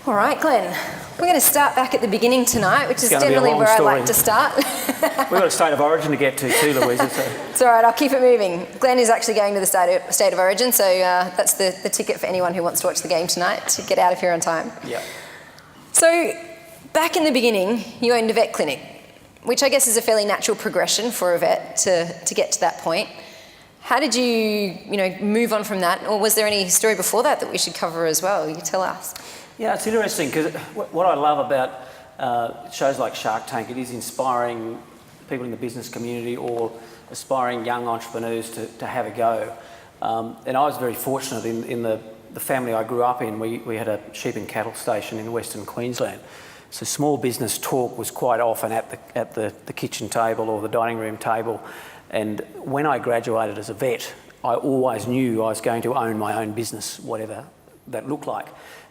All right, Glenn, we're going to start back at the beginning tonight, which is generally where I like to start. We've got a state of origin to get to too, Louisa. So. It's all right, I'll keep it moving. Glenn is actually going to the state of origin, so that's the ticket for anyone who wants to watch the game tonight, to get out of here on time. Yeah. So, back in the beginning, you owned a vet clinic, which I guess is a fairly natural progression for a vet to get to that point. How did you move on from that, or was there any story before that we should cover as well? You tell us. Yeah, it's interesting because what I love about shows like Shark Tank, it is inspiring people in the business community or aspiring young entrepreneurs to have a go. And I was very fortunate in the family I grew up in. We had a sheep and cattle station in Western Queensland. So small business talk was quite often at the kitchen table or the dining room table. And when I graduated as a vet, I always knew I was going to own my own business, whatever that looked like.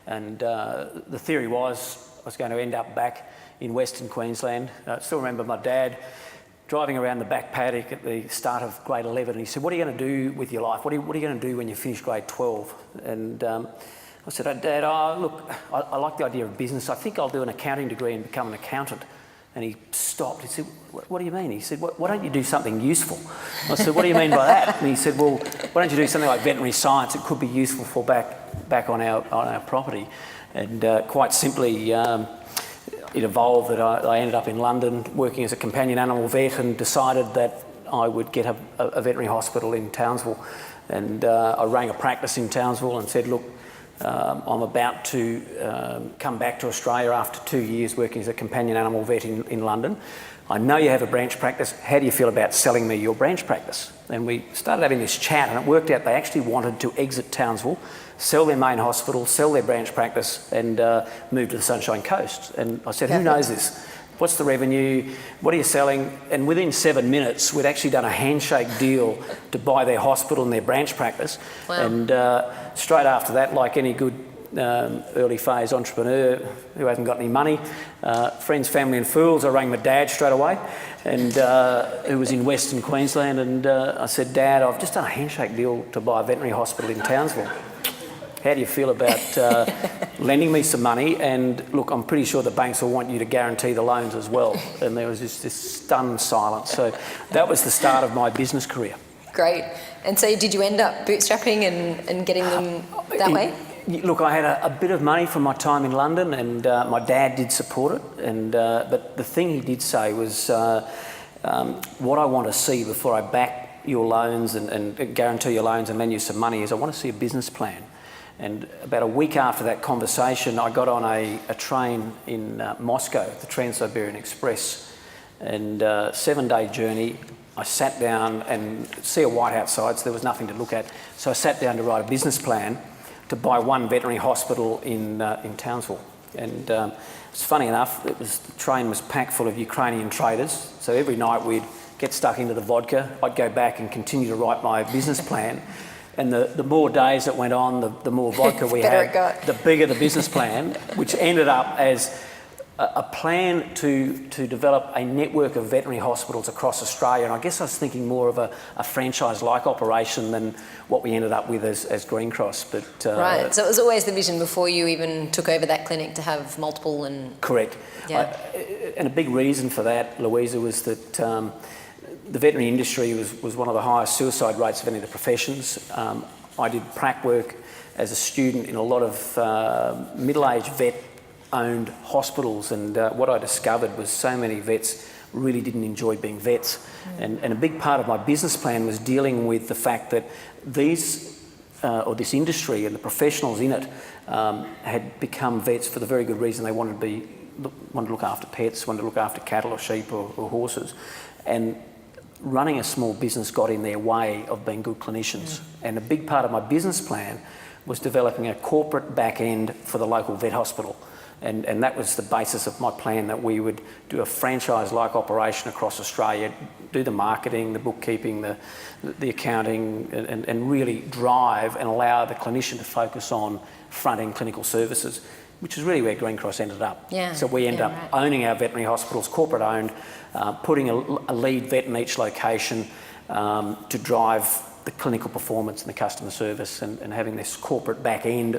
And the theory was I was going to end up back in Western Queensland. I still remember my dad driving around the back paddock at the start of grade 11, and he said, "What are you going to do with your life? What are you going to do when you finish grade 12? And I said, "Oh, Dad, look, I like the idea of business. I think I'll do an accounting degree and become an accountant." And he stopped. He said, "What do you mean?" He said, "Why don't you do something useful?" I said, "What do you mean by that?" And he said, "Well, why don't you do something like veterinary science? It could be useful for back on our property." And quite simply, it evolved that I ended up in London working as a companion animal vet and decided that I would get a veterinary hospital in Townsville. And I rang a practice in Townsville and said, "Look, I'm about to come back to Australia after 2 years working as a companion animal vet in London. I know you have a branch practice. How do you feel about selling me your branch practice?" And we started having this chat, and it worked out they actually wanted to exit Townsville, sell their main hospital, sell their branch practice, and move to the Sunshine Coast. And I said, "Who knows this? What's the revenue? What are you selling?" And within 7 minutes, we'd actually done a handshake deal to buy their hospital and their branch practice. Wow. And straight after that, like any good early phase entrepreneur who hasn't got any money, friends, family and fools, I rang my dad straight away, and who was in Western Queensland, and I said, "Dad, I've just done a handshake deal to buy a veterinary hospital in Townsville. How do you feel about lending me some money? And look, I'm pretty sure the banks will want you to guarantee the loans as well." And there was just this stunned silence. So that was the start of my business career. Great. And so did you end up bootstrapping and getting them that way? Look, I had a bit of money from my time in London, and my dad did support it. And but the thing he did say was, "What I want to see before I back your loans and guarantee your loans and lend you some money is I want to see a business plan." And about a week after that conversation, I got on a train in Moscow, the Trans-Siberian Express, and 7-day journey. I sat down and see a white outside, so there was nothing to look at. So I sat down to write a business plan to buy one veterinary hospital in Townsville. And it's funny enough, the train was packed full of Ukrainian traders. So every night we'd get stuck into the vodka. I'd go back and continue to write my business plan. And the more days that went on, the more vodka we had, the bigger the business plan, which ended up as a plan to develop a network of veterinary hospitals across Australia. And I guess I was thinking more of a franchise-like operation than what we ended up with as Greencross. But right, so it was always the vision before you even took over that clinic to have multiple and... Correct. Yeah. And a big reason for that, Louisa, was that the veterinary industry was one of the highest suicide rates of any of the professions. I did prac work as a student in a lot of middle-aged vet-owned hospitals, and what I discovered was so many vets really didn't enjoy being vets. And a big part of my business plan was dealing with the fact that this industry and the professionals in it had become vets for the very good reason they wanted to look after pets, wanted to look after cattle or sheep or horses. And running a small business got in their way of being good clinicians. And a big part of my business plan was developing a corporate back end for the local vet hospital. And that was the basis of my plan, that we would do a franchise-like operation across Australia, do the marketing, the bookkeeping, the accounting, and really drive and allow the clinician to focus on front-end clinical services, which is really where Greencross ended up. Yeah. So we ended up owning our veterinary hospitals, corporate-owned, putting a lead vet in each location to drive the clinical performance and the customer service, and having this corporate back end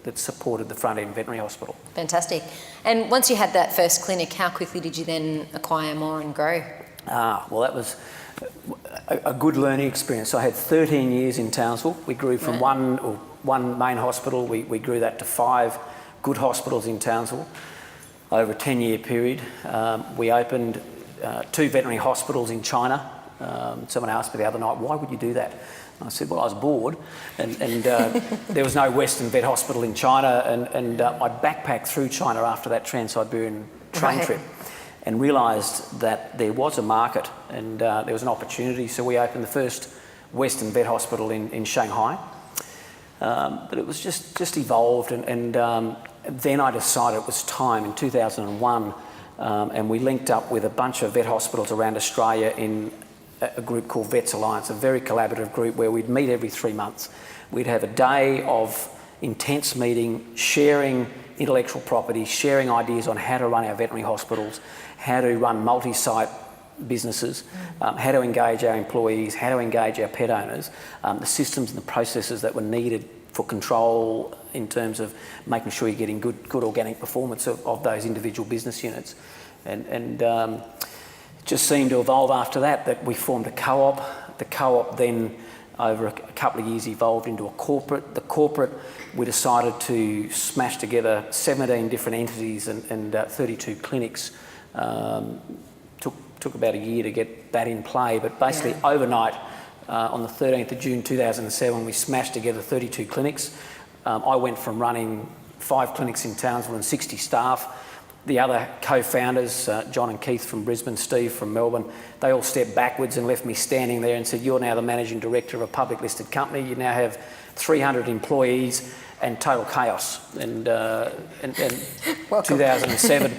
that supported the front end veterinary hospital. Fantastic. And once you had that first clinic, how quickly did you then acquire more and grow? Well, that was a good learning experience. So I had 13 years in Townsville. We grew from one main hospital, we grew that to 5 good hospitals in Townsville over a 10-year period. We opened 2 veterinary hospitals in China. Someone asked me the other night, why would you do that? And I said, well, I was bored, and there was no Western vet hospital in China, and I backpacked through China after that Trans-Siberian train trip, and realised that there was a market and there was an opportunity. So we opened the first Western vet hospital in Shanghai. But it was just evolved, and then I decided it was time in 2001, and we linked up with a bunch of vet hospitals around Australia in a group called Vets Alliance, a very collaborative group where we'd meet every 3 months. We'd have a day of intense meeting, sharing intellectual property, sharing ideas on how to run our veterinary hospitals, how to run multi-site businesses, how to engage our employees, how to engage our pet owners, the systems and the processes that were needed for control in terms of making sure you're getting good organic performance of those individual business units. And it just seemed to evolve after that we formed a co-op. The co-op then, over a couple of years, evolved into a corporate. The corporate, we decided to smash together 17 different entities and 32 clinics. Took about a year to get that in play, but basically overnight, on the 13th of June 2007, we smashed together 32 clinics. I went from running 5 clinics in Townsville and 60 staff. The other co-founders, John and Keith from Brisbane, Steve from Melbourne, they all stepped backwards and left me standing there and said, you're now the managing director of a public listed company. You now have 300 employees and total chaos. And 2007,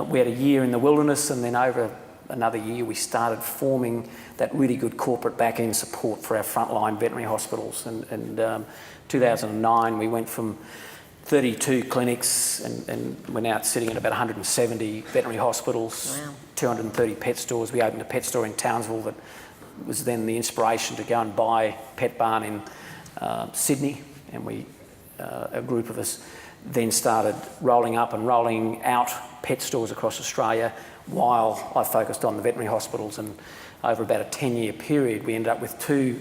we had a year in the wilderness, and then over another year we started forming that really good corporate back-end support for our frontline veterinary hospitals. And 2009 we went from 32 clinics and we're now sitting at about 170 veterinary hospitals, 230 pet stores. We opened a pet store in Townsville that was then the inspiration to go and buy Pet Barn in Sydney, and a group of us then started rolling up and rolling out pet stores across Australia while I focused on the veterinary hospitals. And over about a 10-year period, we ended up with 2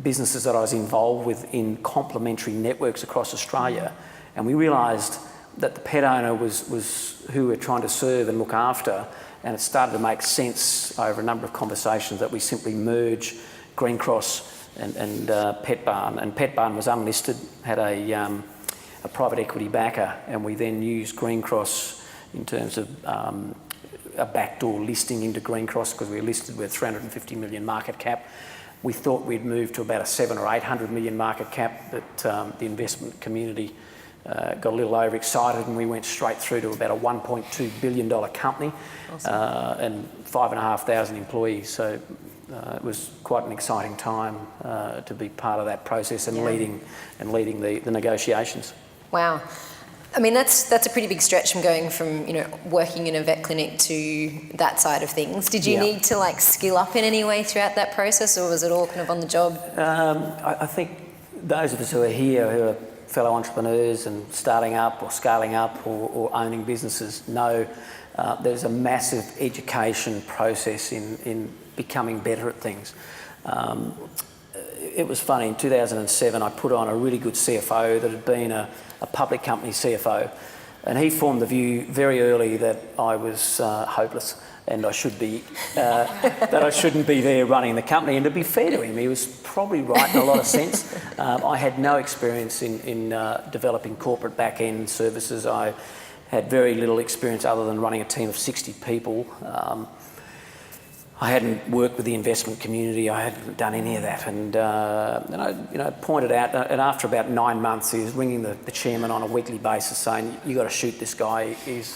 businesses that I was involved with in complementary networks across Australia. And we realised that the pet owner was who we're trying to serve and look after, and it started to make sense over a number of conversations that we simply merge Greencross and Pet Barn. And Pet Barn was unlisted, had a private equity backer, and we then used Greencross in terms of a backdoor listing into Greencross, because we were listed with 350 million market cap. We thought we'd move to about a 700 or 800 million market cap, but the investment community got a little overexcited, and we went straight through to about a $1.2 billion company. Awesome. And 5,500 employees. So it was quite an exciting time to be part of that process and leading the negotiations. Wow. I mean, that's a pretty big stretch from going from, working in a vet clinic to that side of things. Did you need to skill up in any way throughout that process, or was it all kind of on the job? I think those of us who are here, who are fellow entrepreneurs and starting up or scaling up or owning businesses, know there's a massive education process in becoming better at things. It was funny, in 2007 I put on a really good CFO that had been a public company CFO, and he formed the view very early that I was hopeless and I should be that I shouldn't be there running the company. And to be fair to him, he was probably right in a lot of sense. I had no experience in developing corporate back-end services. I had very little experience other than running a team of 60 people. I hadn't worked with the investment community. I hadn't done any of that, and I pointed out. And after about 9 months, he was ringing the chairman on a weekly basis, saying, "You got to shoot this guy. He's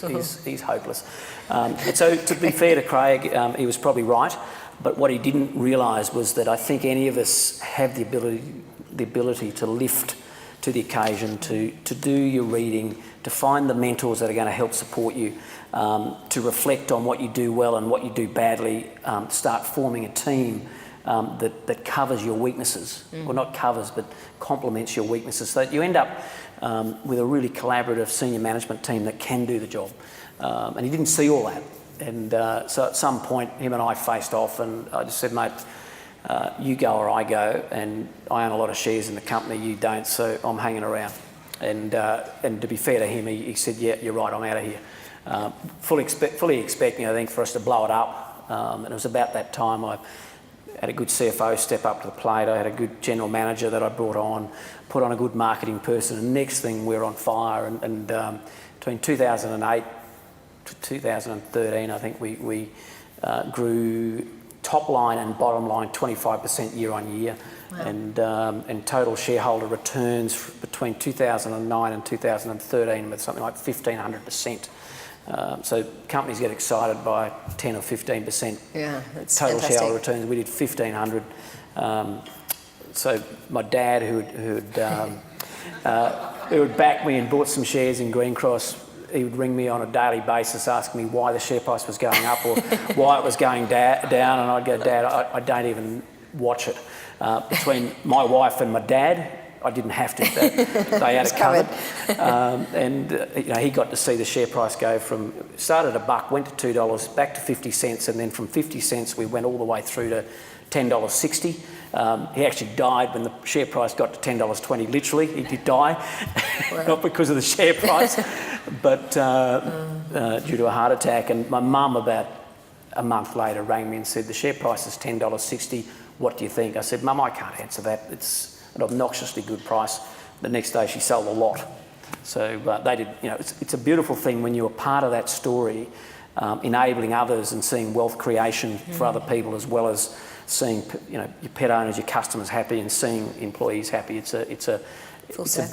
hopeless." And so, to be fair to Craig, he was probably right. But what he didn't realise was that I think any of us have the ability to lift to the occasion, to do your reading, to find the mentors that are going to help support you, to reflect on what you do well and what you do badly, start forming a team that covers your weaknesses, or not covers, but complements your weaknesses, so that you end up with a really collaborative senior management team that can do the job. And he didn't see all that. And so at some point, him and I faced off, and I just said, mate, you go or I go, and I own a lot of shares in the company, you don't, so I'm hanging around. And to be fair to him, he said, yeah, you're right, I'm out of here. Fully expecting, I think, for us to blow it up. And it was about that time I had a good CFO step up to the plate. I had a good general manager that I brought on, put on a good marketing person, and next thing we were on fire. And between 2008 to 2013, I think we grew top line and bottom line 25% year on year. Wow. And total shareholder returns between 2009 and 2013 with something like 1,500%. So companies get excited by 10 or 15%. Yeah, that's total fantastic. shareholder returns. We did 1,500. So my dad, who would back me and bought some shares in Greencross, he would ring me on a daily basis asking me why the share price was going up or why it was going down, and I'd go, Dad, I don't even watch it. Between my wife and my dad, I didn't have to. They had it covered. And he got to see the share price go from, started $1, went to $2, back to 50 cents, and then from 50 cents we went all the way through to $10.60. He actually died when the share price got to $10.20, literally. He did die, not because of the share price, but due to a heart attack. And my mum, about a month later, rang me and said, the share price is $10.60, what do you think? I said, Mum, I can't answer that. It's an obnoxiously good price. The next day she sold a lot. So they did, it's a beautiful thing when you're a part of that story, enabling others and seeing wealth creation for other people, as well as seeing your pet owners, your customers happy, and seeing employees happy. It's a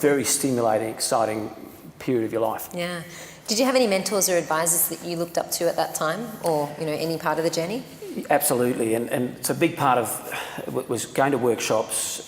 very stimulating, exciting period of your life. Yeah. Did you have any mentors or advisors that you looked up to at that time, or any part of the journey? Absolutely, and it's a big part of was going to workshops,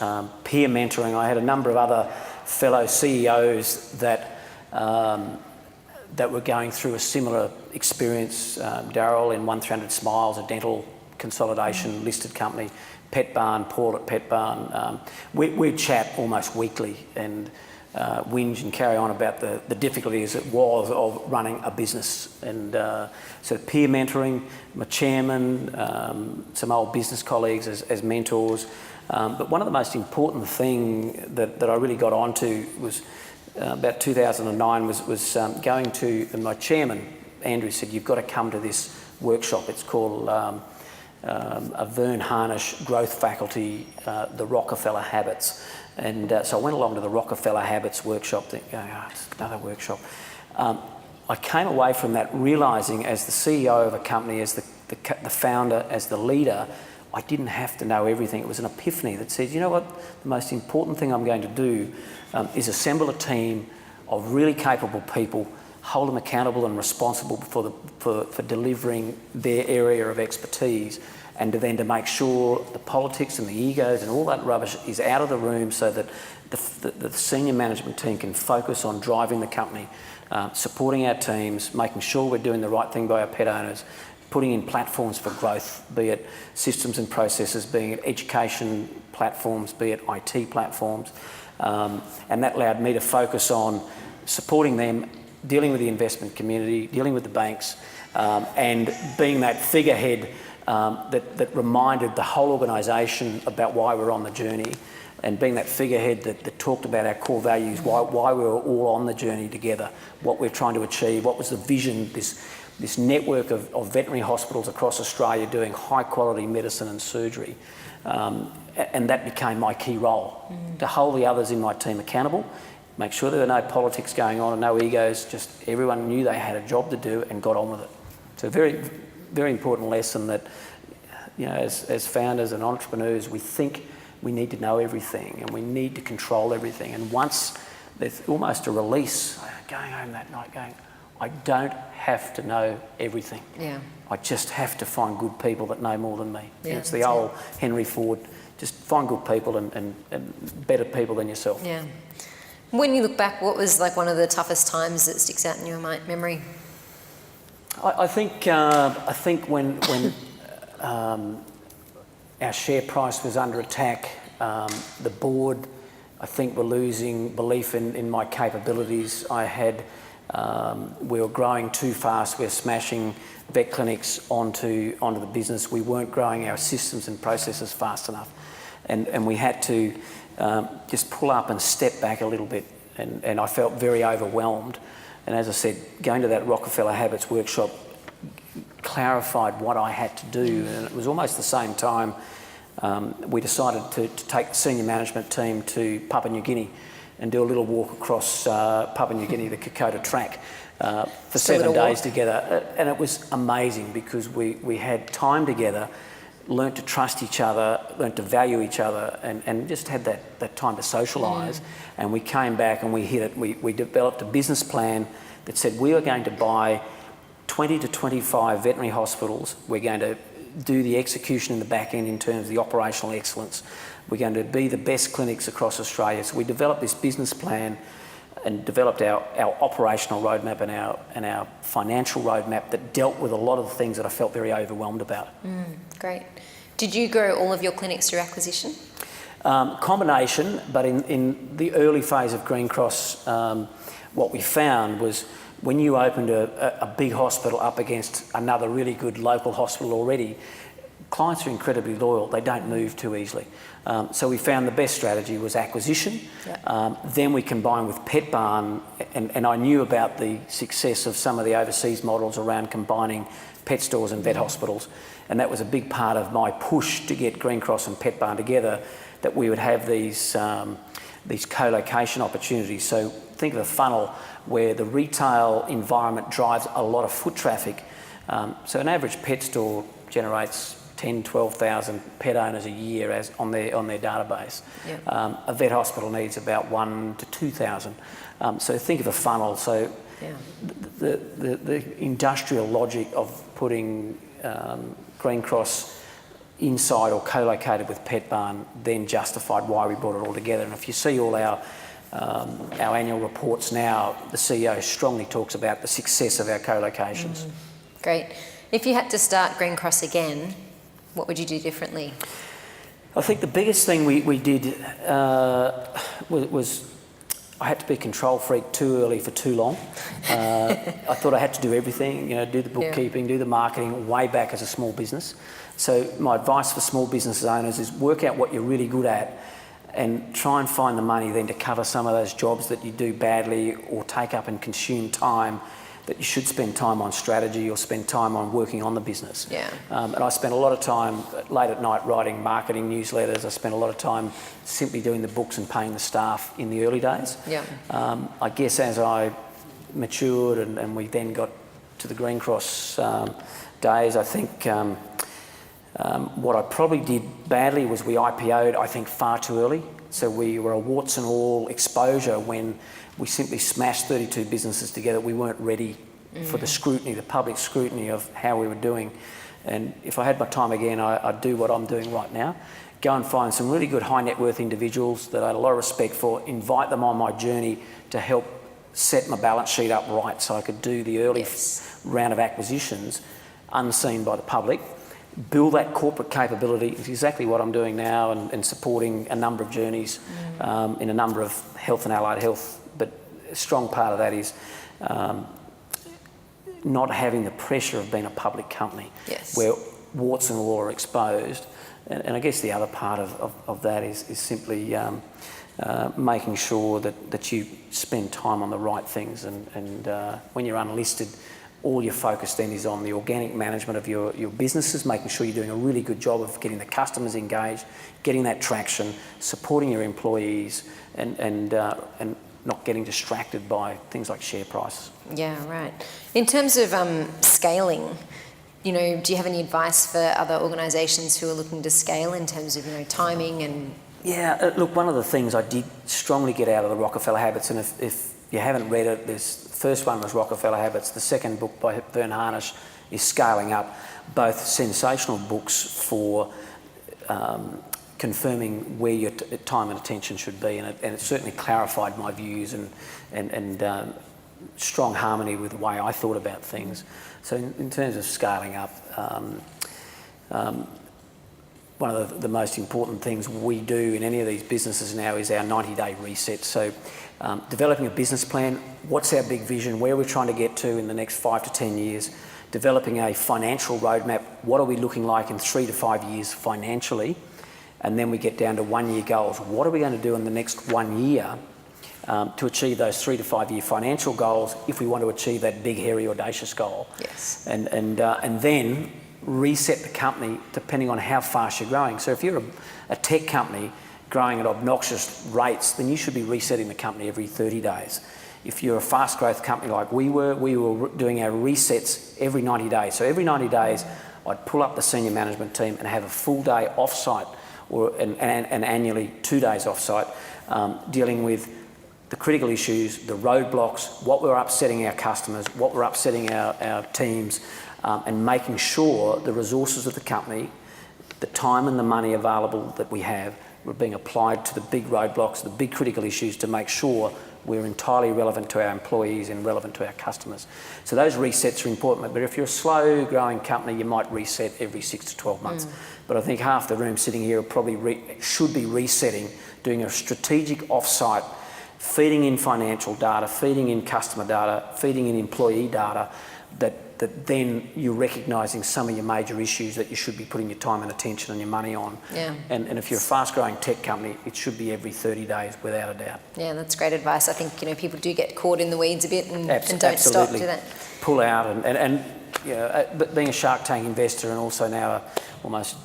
peer mentoring. I had a number of other fellow CEOs that were going through a similar experience. Dahl in 1300 Smiles, a dental consolidation listed company, Pet Barn, Paul at Pet Barn. We'd chat almost weekly and whinge and carry on about the difficulties it was of running a business. And so peer mentoring, my chairman, some old business colleagues as mentors. But one of the most important thing that I really got onto was about 2009 was going to, and my chairman, Andrew, said, you've got to come to this workshop. It's called a Vern Harnish Growth Faculty, the Rockefeller Habits. And so I went along to the Rockefeller Habits workshop, going, it's another workshop. I came away from that realising, as the CEO of a company, as the founder, as the leader, I didn't have to know everything. It was an epiphany that said, you know what, the most important thing I'm going to do is assemble a team of really capable people, hold them accountable and responsible for delivering their area of expertise, and then to make sure the politics and the egos and all that rubbish is out of the room, so that the senior management team can focus on driving the company, supporting our teams, making sure we're doing the right thing by our pet owners, putting in platforms for growth, be it systems and processes, be it education platforms, be it IT platforms. And that allowed me to focus on supporting them, dealing with the investment community, dealing with the banks, and being that figurehead that reminded the whole organisation about why we're on the journey, and being that figurehead that talked about our core values, why we were all on the journey together, what we're trying to achieve, what was the vision, this network of veterinary hospitals across Australia doing high quality medicine and surgery. And that became my key role, to hold the others in my team accountable, make sure there were no politics going on and no egos, just everyone knew they had a job to do and got on with it. So very, very important lesson that, as founders and entrepreneurs, we think we need to know everything and we need to control everything. And once there's almost a release, going home that night going, I don't have to know everything. Yeah. I just have to find good people that know more than me. Yeah, it's the old Henry Ford, just find good people and better people than yourself. Yeah. When you look back, what was like one of the toughest times that sticks out in your memory? I think when our Our share price was under attack. The board, I think, were losing belief in my capabilities. We were growing too fast. We were smashing vet clinics onto the business. We weren't growing our systems and processes fast enough. And we had to just pull up and step back a little bit. And I felt very overwhelmed. And as I said, going to that Rockefeller Habits workshop clarified what I had to do. And it was almost the same time we decided to take the senior management team to Papua New Guinea and do a little walk across Papua New Guinea, the Kokoda track, for 7 days together. And it was amazing because we had time together, learnt to trust each other, learnt to value each other, and just had that time to socialise. And we came back and we hit it. We developed a business plan that said we were going to buy 20 to 25 veterinary hospitals. We're going to do the execution in the back end in terms of the operational excellence. We're going to be the best clinics across Australia. So we developed this business plan and developed our operational roadmap and our financial roadmap that dealt with a lot of the things that I felt very overwhelmed about. Great. Did you grow all of your clinics through acquisition? Combination, but in the early phase of Greencross, what we found was when you opened a big hospital up against another really good local hospital already, clients are incredibly loyal. They don't move too easily. So we found the best strategy was acquisition. Yep. Then we combined with Pet Barn, and I knew about the success of some of the overseas models around combining pet stores and vet hospitals, and that was a big part of my push to get Greencross and Pet Barn together, that we would have these co-location opportunities. So think of a funnel where the retail environment drives a lot of foot traffic. So an average pet store generates 10, 12,000 pet owners a year on their database. Yep. A vet hospital needs about 1,000 to 2,000. So think of a funnel. So the industrial logic of putting Greencross inside or co-located with Pet Barn then justified why we brought it all together. And if you see all our annual reports now, the CEO strongly talks about the success of our co-locations. Great. If you had to start Greencross again, what would you do differently? I think the biggest thing we did was I had to be a control freak too early for too long. I thought I had to do everything, do the bookkeeping, do the marketing way back as a small business. So my advice for small business owners is work out what you're really good at and try and find the money then to cover some of those jobs that you do badly or take up and consume time that you should spend time on strategy or spend time on working on the business. Yeah. And I spent a lot of time late at night writing marketing newsletters. I spent a lot of time simply doing the books and paying the staff in the early days. Yeah. I guess as I matured and we then got to the Greencross days, I think what I probably did badly was we IPO'd, I think, far too early. So we were a warts and all exposure when we simply smashed 32 businesses together. We weren't ready for the scrutiny, the public scrutiny of how we were doing. And if I had my time again, I'd do what I'm doing right now. Go and find some really good high net worth individuals that I had a lot of respect for, invite them on my journey to help set my balance sheet up right so I could do the early round of acquisitions unseen by the public. Build that corporate capability is exactly what I'm doing now and supporting a number of journeys in a number of health and allied health. But a strong part of that is not having the pressure of being a public company where warts and all are exposed. And I guess the other part of that is simply making sure that you spend time on the right things. And when you're unlisted, all your focus then is on the organic management of your businesses, making sure you're doing a really good job of getting the customers engaged, getting that traction, supporting your employees, and not getting distracted by things like share price. Yeah, right. In terms of scaling, do you have any advice for other organisations who are looking to scale in terms of timing and? Yeah, look, one of the things I did strongly get out of the Rockefeller Habits, and if you haven't read it, the first one was Rockefeller Habits. The second book by Vern Harnish is Scaling Up, both sensational books for confirming where your time and attention should be, and it certainly clarified my views and strong harmony with the way I thought about things. So in terms of scaling up, one of the most important things we do in any of these businesses now is our 90-day reset. So developing a business plan, what's our big vision, where we're trying to get to in the next 5 to 10 years, developing a financial roadmap, what are we looking like in 3 to 5 years financially, and then we get down to 1 year goals. What are we going to do in the next 1 year to achieve those 3 to 5 year financial goals if we want to achieve that big, hairy, audacious goal? Yes. And then reset the company depending on how fast you're growing. So if you're a tech company growing at obnoxious rates, then you should be resetting the company every 30 days. If you're a fast growth company like we were doing our resets every 90 days. So every 90 days, I'd pull up the senior management team and have a full day off-site, and annually 2 days off-site, dealing with the critical issues, the roadblocks, what were upsetting our customers, what were upsetting our teams, and making sure the resources of the company, the time and the money available that we have, were being applied to the big roadblocks, the big critical issues, to make sure we're entirely relevant to our employees and relevant to our customers. So those resets are important, but if you're a slow growing company, you might reset every 6 to 12 months. But I think half the room sitting here probably should be resetting, doing a strategic off-site, feeding in financial data, feeding in customer data, feeding in employee data, that then you're recognising some of your major issues that you should be putting your time and attention and your money on. Yeah. And if you're a fast-growing tech company, it should be every 30 days, without a doubt. Yeah, that's great advice. I think, people do get caught in the weeds a bit and don't Absolutely. stop, do they? Pull out but being a Shark Tank investor and also now almost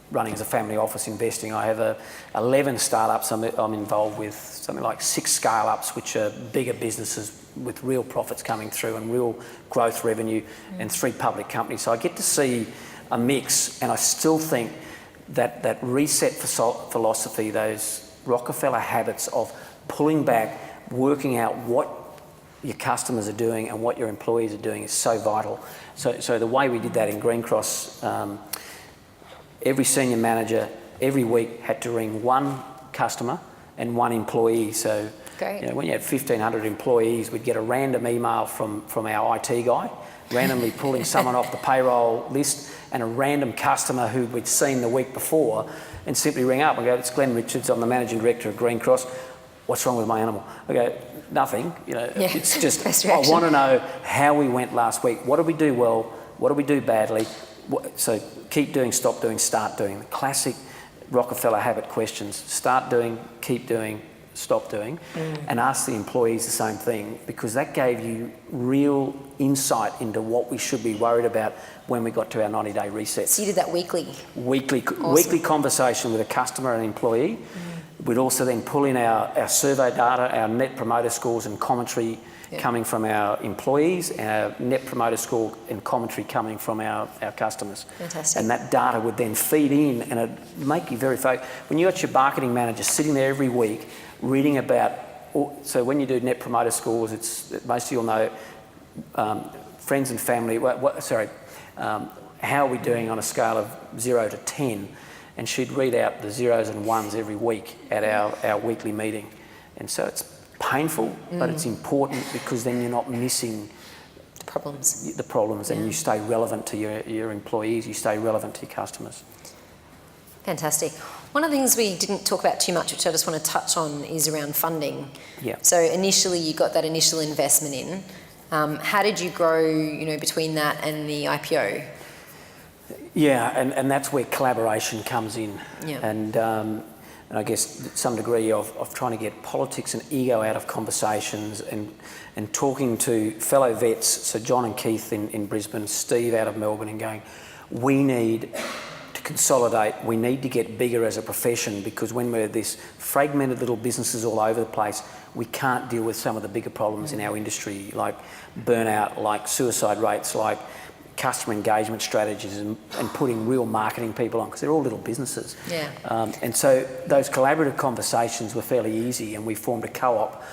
running as a family office investing, I have 11 startups I'm involved with, something like 6 scale-ups, which are bigger businesses with real profits coming through and real growth revenue, and 3 public companies. So I get to see a mix, and I still think that reset philosophy, those Rockefeller habits of pulling back, working out what your customers are doing and what your employees are doing is so vital. So the way we did that in Greencross, every senior manager every week had to ring 1 customer and 1 employee. So great. When you had 1,500 employees, we'd get a random email from our IT guy, randomly pulling someone off the payroll list, and a random customer who we'd seen the week before, and simply ring up and go, "It's Glen Richards, I'm the managing director of Greencross. What's wrong with my animal?" I go, "Nothing." It's just, I want to know how we went last week. What did we do well? What did we do badly? So keep doing, stop doing, start doing. The classic Rockefeller habit questions: start doing, keep doing, stop doing, and ask the employees the same thing, because that gave you real insight into what we should be worried about when we got to our 90-day resets. So you did that weekly? Weekly conversation with a customer and employee. We'd also then pull in our survey data, our net promoter scores and commentary coming from our employees, and our net promoter score and commentary coming from our customers. Fantastic. And that data would then feed in, and it'd make you very focused. When you got your marketing manager sitting there every week reading about, so when you do net promoter scores, most of you'll know, friends and family, how are we doing on a scale of 0 to 10? And she'd read out the 0s and 1s every week at our weekly meeting. And so it's painful, but it's important, because then you're not missing the problems, and you stay relevant to your employees, you stay relevant to your customers. Fantastic. One of the things we didn't talk about too much, which I just want to touch on, is around funding. Yeah. So initially you got that initial investment in. How did you grow, between that and the IPO? Yeah, and that's where collaboration comes in. Yeah. And I guess some degree of trying to get politics and ego out of conversations, and talking to fellow vets, so John and Keith in Brisbane, Steve out of Melbourne, and going, we need to consolidate, we need to get bigger as a profession, because when we're this fragmented little businesses all over the place, we can't deal with some of the bigger problems in our industry, like burnout, like suicide rates, like customer engagement strategies, and putting real marketing people on, because they're all little businesses. Yeah. And so those collaborative conversations were fairly easy, and we formed a co-op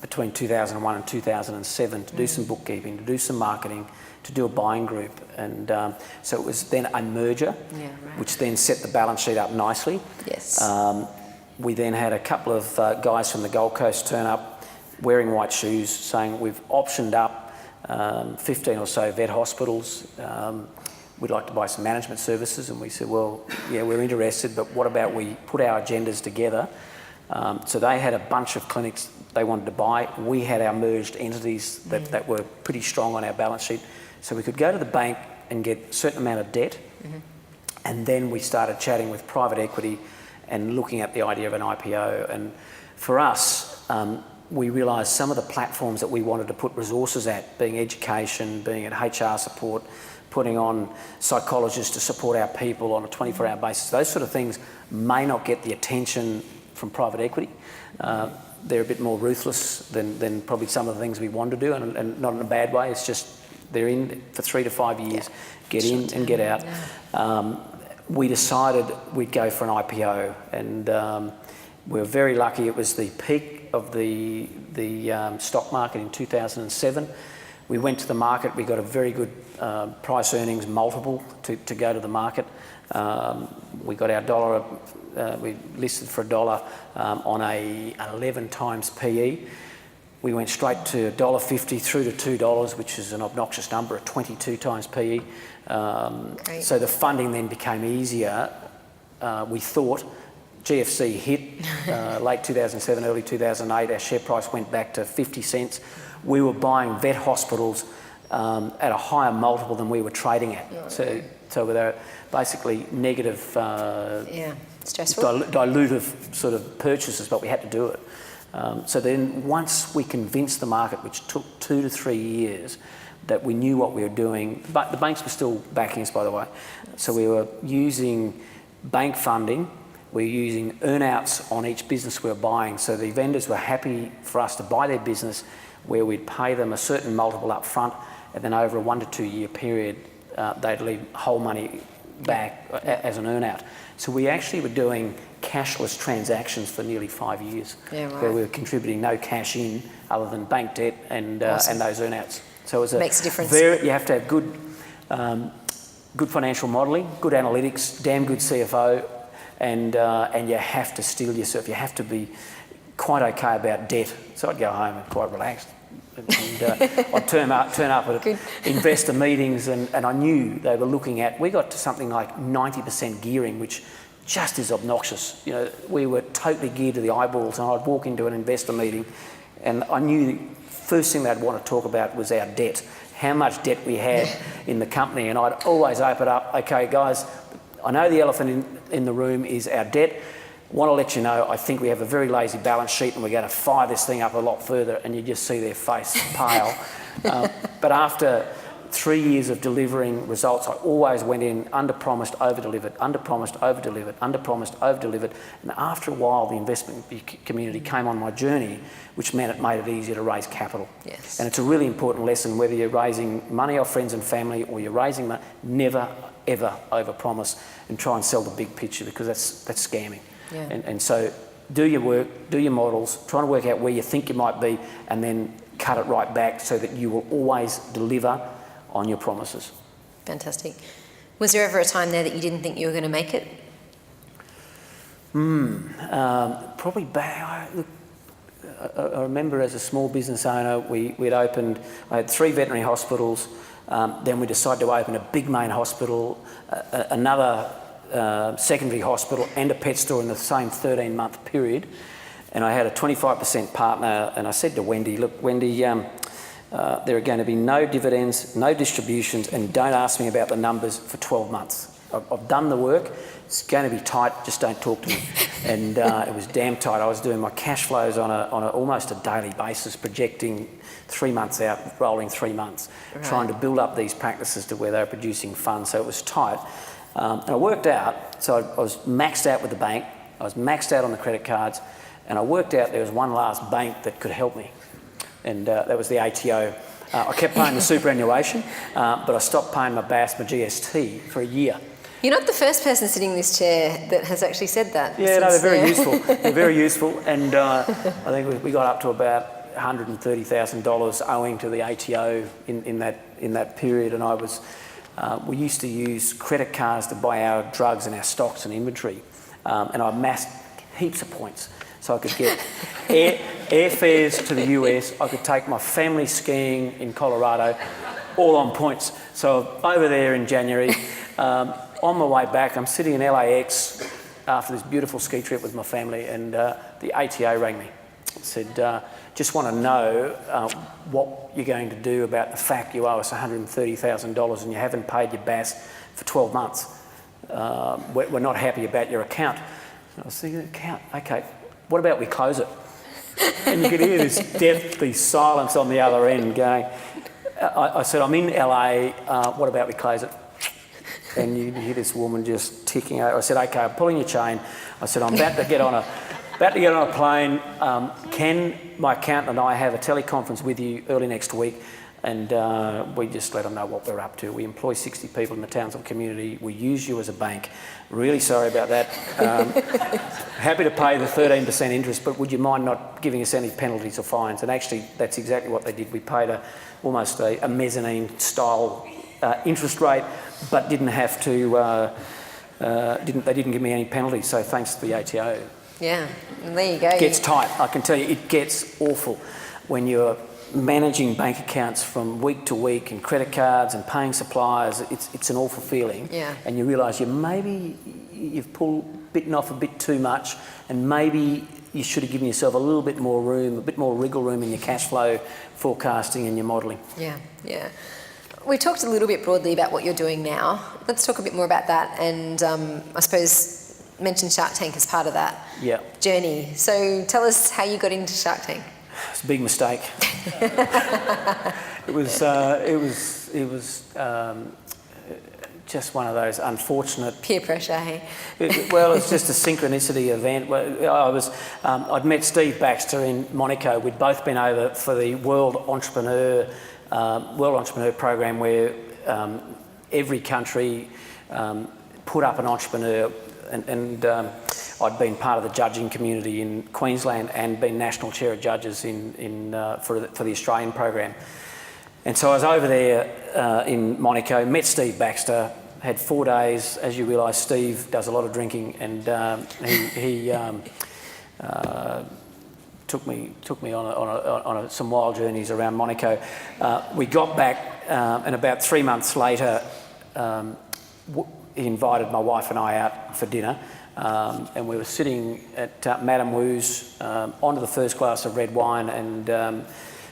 between 2001 and 2007 to do some bookkeeping, to do some marketing, to do a buying group. And so it was then a merger, which then set the balance sheet up nicely. Yes. We then had a couple of guys from the Gold Coast turn up wearing white shoes, saying we've optioned up 15 or so vet hospitals. we'd like to buy some management services. And we said, well, yeah, we're interested, but what about we put our agendas together? So they had a bunch of clinics they wanted to buy. We had our merged entities that were pretty strong on our balance sheet. So we could go to the bank and get a certain amount of debt. And then we started chatting with private equity and looking at the idea of an IPO. And for us, we realised some of the platforms that we wanted to put resources at, being education, being at HR support, putting on psychologists to support our people on a 24-hour basis, those sort of things may not get the attention from private equity. They're a bit more ruthless than probably some of the things we want to do, and not in a bad way. It's just they're in for 3 to 5 years, get in and get out. We decided we'd go for an IPO, and we were very lucky. It was the peak of the stock market in 2007. We went to the market. We got a very good price earnings multiple to go to the market. We got our dollar. We listed for $1 on an 11 times PE. We went straight to $1.50 through to $2, which is an obnoxious number, at 22 times PE. So the funding then became easier. We thought GFC hit late 2007, early 2008. Our share price went back to 50 cents. We were buying vet hospitals at a higher multiple than we were trading at. So with our basically negative, stressful, dilutive sort of purchases, but we had to do it. So then once we convinced the market, which took 2 to 3 years, that we knew what we were doing, but the banks were still backing us, by the way. So we were using bank funding, we were using earnouts on each business we were buying. So the vendors were happy for us to buy their business, where we'd pay them a certain multiple up front, and then over a 1 to 2 year period, they'd leave whole money back as an earnout. So we actually were doing cashless transactions for nearly 5 years, where we were contributing no cash in other than bank debt and those earnouts. So it was makes a difference. You have to have good financial modelling, good analytics, damn good CFO, and you have to steel yourself. You have to be quite okay about debt. So I'd go home and quite relaxed. And I'd turn up at investor meetings, and I knew they were looking at. We got to something like 90% gearing, which just is obnoxious. You know, we were totally geared to the eyeballs, and I'd walk into an investor meeting, and I knew the first thing they'd want to talk about was our debt, how much debt we had in the company, and I'd always open up. Okay, guys, I know the elephant in the room is our debt. Want to let you know, I think we have a very lazy balance sheet and we're going to fire this thing up a lot further, and you just see their face pale. But after 3 years of delivering results, I always went in under-promised, over-delivered, under-promised, over-delivered, under-promised, over-delivered. And after a while, the investment community came on my journey, which meant it made it easier to raise capital. Yes. And it's a really important lesson, whether you're raising money off friends and family or you're raising money, never, ever over-promise and try and sell the big picture, because that's scamming. Yeah. And so do your work, do your models, try to work out where you think you might be, and then cut it right back so that you will always deliver on your promises. Fantastic. Was there ever a time there that you didn't think you were going to make it? Probably back. I remember as a small business owner, I had 3 veterinary hospitals, then we decided to open a big main hospital, another secondary hospital and a pet store in the same 13-month period. And I had a 25% partner, and I said to Wendy, look, Wendy, there are going to be no dividends, no distributions, and don't ask me about the numbers for 12 months. I've done the work. It's going to be tight, just don't talk to me. And it was damn tight. I was doing my cash flows on almost a daily basis, projecting 3 months out, rolling 3 months, trying to build up these practices to where they were producing funds. So it was tight. And I worked out, so I was maxed out with the bank, I was maxed out on the credit cards, and I worked out there was one last bank that could help me, and that was the ATO. I kept paying the superannuation, but I stopped paying my BAS, my GST for a year. You're not the first person sitting in this chair that has actually said that. Yeah, no, they're very useful. They're very useful, and I think we got up to about $130,000 owing to the ATO in that period, and I was. We used to use credit cards to buy our drugs and our stocks and inventory, and I amassed heaps of points. So I could get airfares to the US, I could take my family skiing in Colorado, all on points. So over there in January, on my way back, I'm sitting in LAX after this beautiful ski trip with my family, and the ATO rang me. Said, just want to know what you're going to do about the fact you owe us $130,000 and you haven't paid your BAS for 12 months. We're not happy about your account. I was thinking, account? Okay, what about we close it? And you could hear this deathly silence on the other end going, I said, I'm in LA, what about we close it? And you hear this woman just ticking out. I said, okay, I'm pulling your chain. I said, I'm about to get on a plane. Can my accountant and I have a teleconference with you early next week? And we just let them know what we're up to. We employ 60 people in the Townsville community. We use you as a bank. Really sorry about that. Happy to pay the 13% interest, but would you mind not giving us any penalties or fines? And actually, that's exactly what they did. We paid almost a mezzanine style interest rate, but didn't have to. They didn't give me any penalties. So thanks to the ATO. Yeah, and there you go. It gets tight. I can tell you, it gets awful when you're managing bank accounts from week to week and credit cards and paying suppliers. It's an awful feeling. Yeah. And you realise you've bitten off a bit too much, and maybe you should have given yourself a little bit more room, a bit more wriggle room in your cash flow forecasting and your modelling. Yeah, yeah. We talked a little bit broadly about what you're doing now. Let's talk a bit more about that, and I suppose mention Shark Tank as part of that journey. So tell us how you got into Shark Tank. It's a big mistake. It was just one of those unfortunate peer pressure. Hey. It's just a synchronicity event. I'd met Steve Baxter in Monaco. We'd both been over for the World Entrepreneur program, where every country put up an entrepreneur, and I'd been part of the judging community in Queensland and been national chair of judges for the Australian program. And so I was over there in Monaco, met Steve Baxter, had 4 days. As you realise, Steve does a lot of drinking, and he took me on some wild journeys around Monaco. We got back, and about 3 months later, he invited my wife and I out for dinner. And we were sitting at Madame Wu's onto the first glass of red wine, and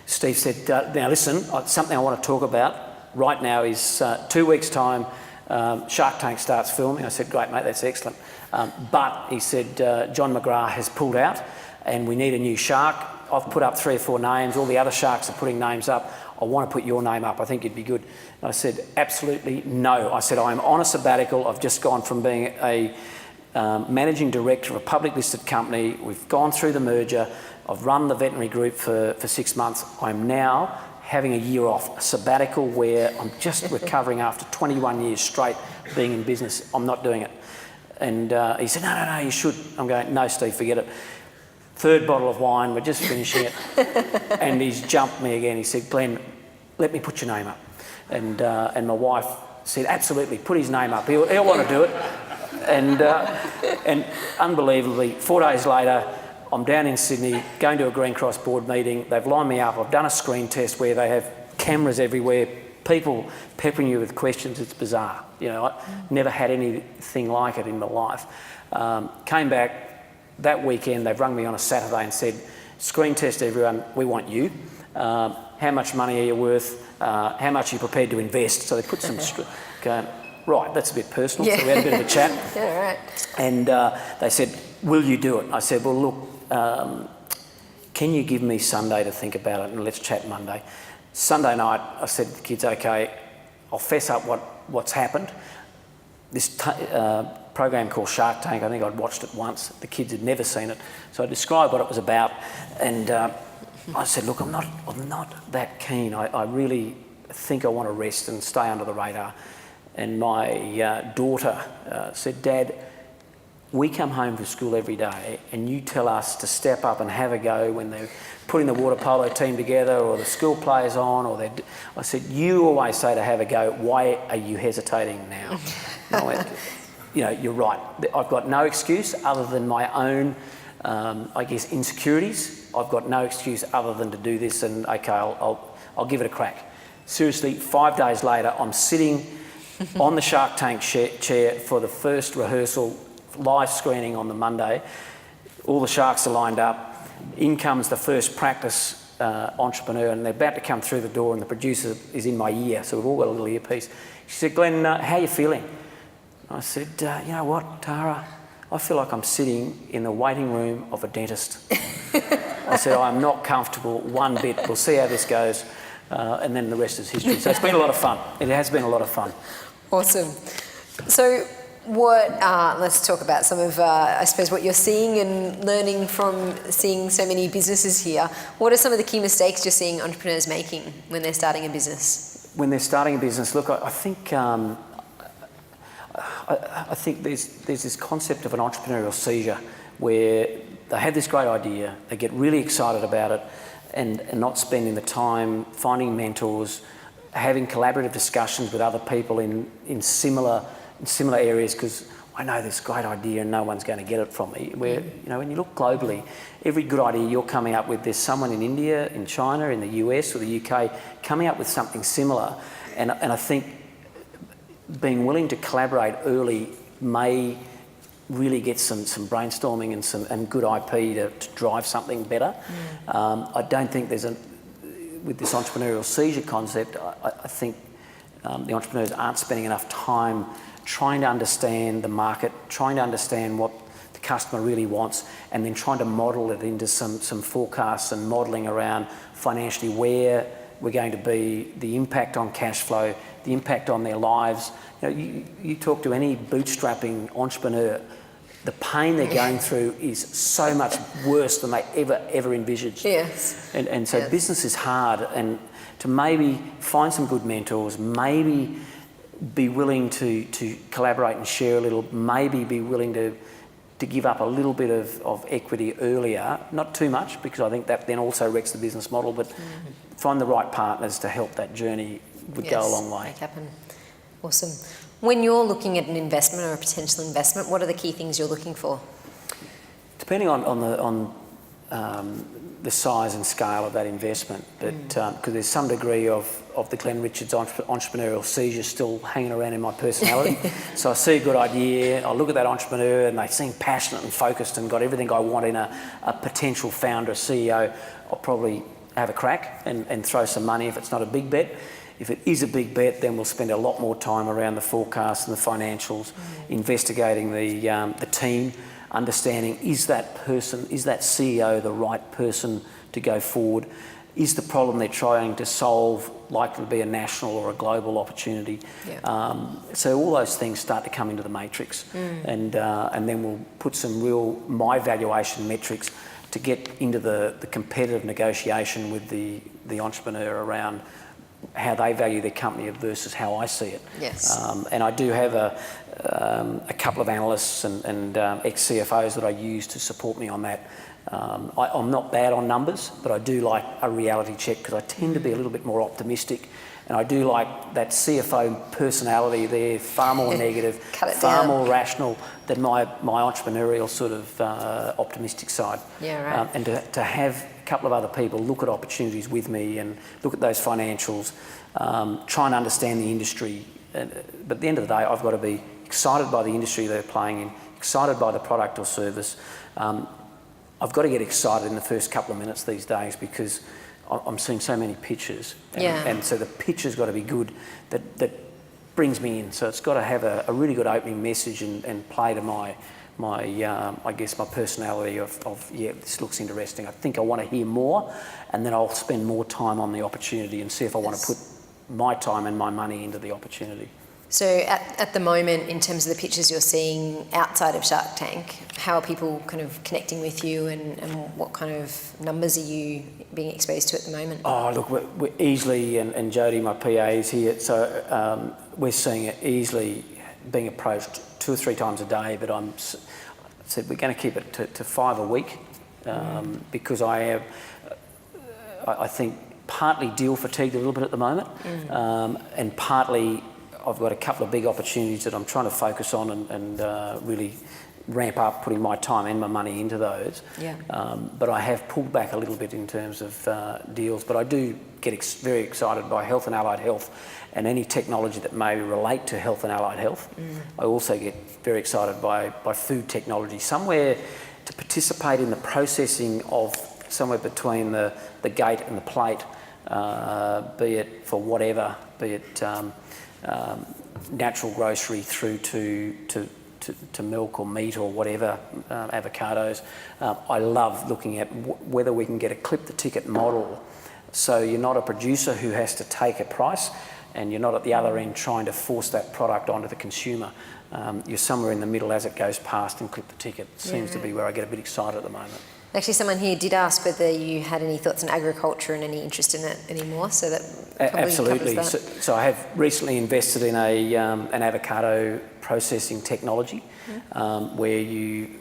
Steve said, now listen, something I want to talk about right now is 2 weeks' time, Shark Tank starts filming. I said, great mate, that's excellent. But he said, John McGrath has pulled out and we need a new shark. I've put up 3 or 4 names, all the other sharks are putting names up. I want to put your name up, I think you'd be good. And I said, absolutely no. I said, I'm on a sabbatical. I've just gone from being a managing director of a public listed company. We've gone through the merger. I've run the veterinary group for 6 months. I'm now having a year off, a sabbatical where I'm just recovering after 21 years straight being in business. I'm not doing it. And he said, no, you should. I'm going, no, Steve, forget it. 3rd bottle of wine, we're just finishing it. And he's jumped me again. He said, Glenn, let me put your name up. And my wife said, absolutely, put his name up. He'll want to do it. And unbelievably, 4 days later, I'm down in Sydney going to a Greencross board meeting. They've lined me up. I've done a screen test where they have cameras everywhere, people peppering you with questions. It's bizarre. You know, I never had anything like it in my life. Came back that weekend. They've rung me on a Saturday and said, screen test everyone, we want you. How much money are you worth? How much are you prepared to invest? So they put some going, right, that's a bit personal. Yeah. So we had a bit of a chat. Yeah, right. And they said, will you do it? I said, well, look, can you give me Sunday to think about it and let's chat Monday. Sunday night, I said to the kids, okay, I'll fess up what's happened. This program called Shark Tank, I think I'd watched it once. The kids had never seen it. So I described what it was about, and I said, look, I'm not that keen. I really think I want to rest and stay under the radar. And my daughter said, Dad, we come home from school every day and you tell us to step up and have a go when they're putting the water polo team together or the school plays on. I said, you always say to have a go. Why are you hesitating now? I went, you know, you're right. I've got no excuse other than my own, I guess, insecurities. I've got no excuse other than to do this, and okay, I'll give it a crack. Seriously, 5 days later, I'm sitting on the Shark Tank chair for the first rehearsal, live screening on the Monday. All the sharks are lined up. In comes the first practice entrepreneur, and they're about to come through the door, and the producer is in my ear, so we've all got a little earpiece. She said, "Glenn, how are you feeling?" I said, "You know what, Tara? I feel like I'm sitting in the waiting room of a dentist." I said, "I'm not comfortable one bit. We'll see how this goes." And then the rest is history. So it's been a lot of fun. It has been a lot of fun. Awesome. So let's talk about some of, I suppose, what you're seeing and learning from seeing so many businesses here. What are some of the key mistakes you're seeing entrepreneurs making when they're starting a business? When they're starting a business, look, I think there's this concept of an entrepreneurial seizure where they have this great idea, they get really excited about it, and not spending the time finding mentors, having collaborative discussions with other people in similar areas, because I know this great idea and no one's going to get it from me. Where, when you look globally, every good idea you're coming up with, there's someone in India, in China, in the US or the UK coming up with something similar. And I think being willing to collaborate early may really get some brainstorming and good IP to drive something better. I don't think with this entrepreneurial seizure concept, I think the entrepreneurs aren't spending enough time trying to understand the market, trying to understand what the customer really wants, and then trying to model it into some forecasts and modelling around financially where we're going to be, the impact on cash flow, the impact on their lives. You talk to any bootstrapping entrepreneur, the pain they're going through is so much worse than they ever envisaged. Yes. And so business is hard, and to maybe find some good mentors, maybe be willing to collaborate and share a little, maybe be willing to give up a little bit of equity earlier, not too much, because I think that then also wrecks the business model, but find the right partners to help that journey would go a long way. Make happen. Awesome. When you're looking at an investment or a potential investment, what are the key things you're looking for? Depending on the size and scale of that investment, but because there's some degree of the Glen Richards entrepreneurial seizure still hanging around in my personality. So I see a good idea, I look at that entrepreneur and they seem passionate and focused and got everything I want in a potential founder, a CEO. I'll probably have a crack and throw some money if it's not a big bet. If it is a big bet, then we'll spend a lot more time around the forecasts and the financials, investigating the team, understanding is that CEO the right person to go forward? Is the problem they're trying to solve likely to be a national or a global opportunity? So all those things start to come into the matrix, and then we'll put some my valuation metrics to get into the competitive negotiation with the entrepreneur around how they value their company versus how I see it. Yes. And I do have a couple of analysts and ex-CFOs that I use to support me on that. I'm not bad on numbers, but I do like a reality check because I tend to be a little bit more optimistic, and I do like that CFO personality. They're far more negative, far more rational than my entrepreneurial sort of optimistic side. Yeah, right. And to have a couple of other people look at opportunities with me and look at those financials, try and understand the industry. But at the end of the day, I've got to be excited by the industry they're playing in, excited by the product or service. I've got to get excited in the first couple of minutes these days because I'm seeing so many pitches, and so the pitch has got to be good that brings me in. So it's got to have a really good opening message and play to my I guess my personality of this looks interesting. I think I want to hear more, and then I'll spend more time on the opportunity and see if I want to put my time and my money into the opportunity. So at the moment, in terms of the pitches you're seeing outside of Shark Tank, how are people kind of connecting with you, and what kind of numbers are you being exposed to at the moment? Oh, look, we're easily, and Jodie, my PA, is here, so we're seeing it easily being approached 2 or 3 times a day, but I said we're going to keep it to 5 a week because I think partly deal fatigued a little bit at the moment, and partly I've got a couple of big opportunities that I'm trying to focus on and really ramp up putting my time and my money into those. Yeah. But I have pulled back a little bit in terms of deals. But I do get very excited by health and allied health and any technology that may relate to health and allied health. I also get very excited by food technology, somewhere to participate in the processing of somewhere between the gate and the plate, be it for whatever, be it natural grocery through to milk or meat or whatever, avocados. I love looking at whether we can get a clip the ticket model, so you're not a producer who has to take a price and you're not at the other end trying to force that product onto the consumer. You're somewhere in the middle as it goes past and clip the ticket. Seems to be where I get a bit excited at the moment. Actually, someone here did ask whether you had any thoughts on agriculture and any interest in it anymore, so that probably absolutely. covers that. So I have recently invested in an avocado processing technology, where you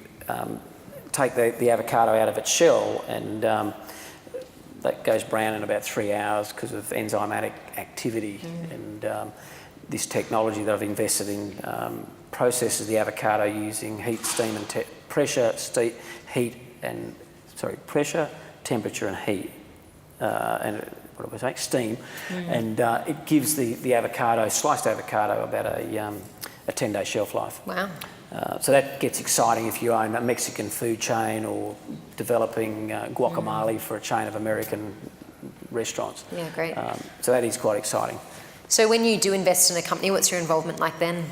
take the avocado out of its shell, and that goes brown in about 3 hours because of enzymatic activity. And this technology that I've invested in processes the avocado using heat, steam, and pressure, pressure, temperature, and heat, and what do I say? Steam, and it gives the avocado, sliced avocado, about a 10-day shelf life. Wow. So that gets exciting if you own a Mexican food chain or developing guacamole for a chain of American restaurants. Yeah, great. So that is quite exciting. So when you do invest in a company, what's your involvement like then?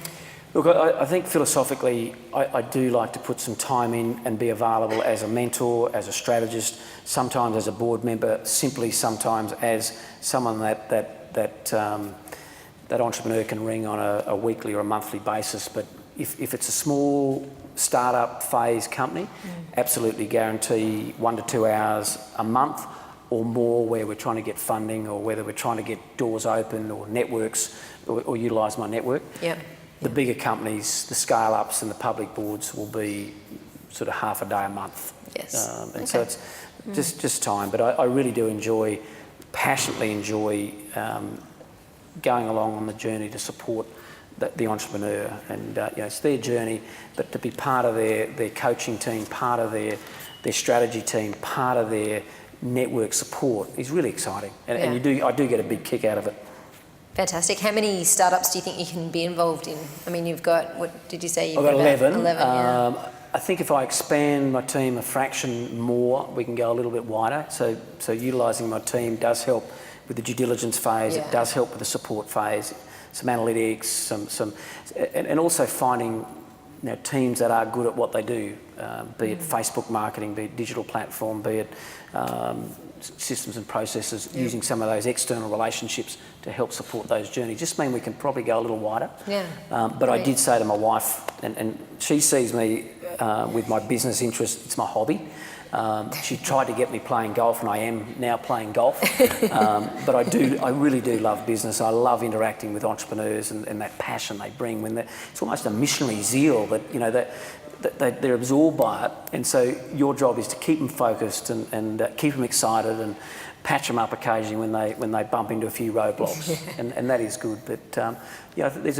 Look, I think philosophically, I do like to put some time in and be available as a mentor, as a strategist, sometimes as a board member, simply sometimes as someone that entrepreneur can ring on a weekly or a monthly basis. But if it's a small startup phase company, absolutely guarantee 1 to 2 hours a month or more where we're trying to get funding, or whether we're trying to get doors open or networks or utilise my network. Yeah. The bigger companies, the scale-ups and the public boards will be sort of half a day a month. Yes. So it's just time. But I really do passionately enjoy going along on the journey to support the entrepreneur. And it's their journey, but to be part of their coaching team, part of their strategy team, part of their network support is really exciting. And I do get a big kick out of it. Fantastic. How many startups do you think you can be involved in? I mean, you've got, what did you say? I've got 11. 11, yeah. I think if I expand my team a fraction more, we can go a little bit wider. So utilising my team does help with the due diligence phase. Yeah. It does help with the support phase, some analytics, and also finding teams that are good at what they do, be it Facebook marketing, be it digital platform, be it systems and processes, using some of those external relationships to help support those journeys. Just mean we can probably go a little wider. Yeah. But Great. I did say to my wife, and she sees me with my business interest, it's my hobby. She tried to get me playing golf, and I am now playing golf. But I really do love business. I love interacting with entrepreneurs and that passion they bring. It's almost a missionary zeal that they're absorbed by it. And so your job is to keep them focused and keep them excited and patch them up occasionally when they bump into a few roadblocks. And that is good. But there's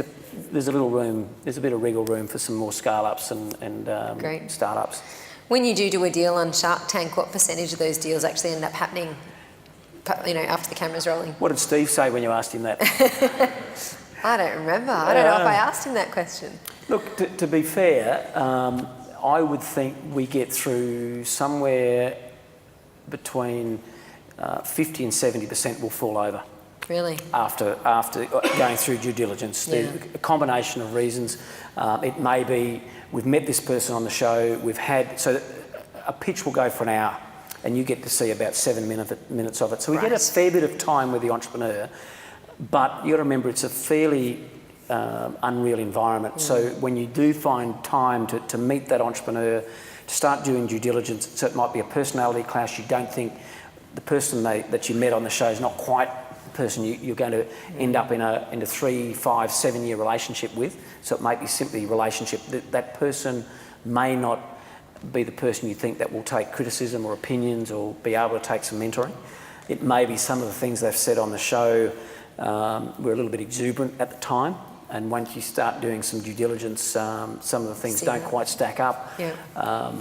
a little room. There's a bit of wriggle room for some more scale-ups and startups. When you do a deal on Shark Tank, what percentage of those deals actually end up happening, after the camera's rolling? What did Steve say when you asked him that? I don't remember. I don't know if I asked him that question. Look, to be fair, I would think we get through somewhere between 50 and 70% will fall over. Really? After going through due diligence. Yeah. There's a combination of reasons. It may be we've met this person on the show, so a pitch will go for an hour and you get to see about 7 minutes of it. So we get a fair bit of time with the entrepreneur, but you've got to remember it's a fairly unreal environment. So when you do find time to meet that entrepreneur, to start doing due diligence, so it might be a personality clash, you don't think the person that you met on the show is not quite the person you're going to end up in a 3, 5, 7 year relationship with. So it might be simply relationship. That person may not be the person you think that will take criticism or opinions or be able to take some mentoring. It may be some of the things they've said on the show were a little bit exuberant at the time. And once you start doing some due diligence, some of the things don't quite stack up. Yeah.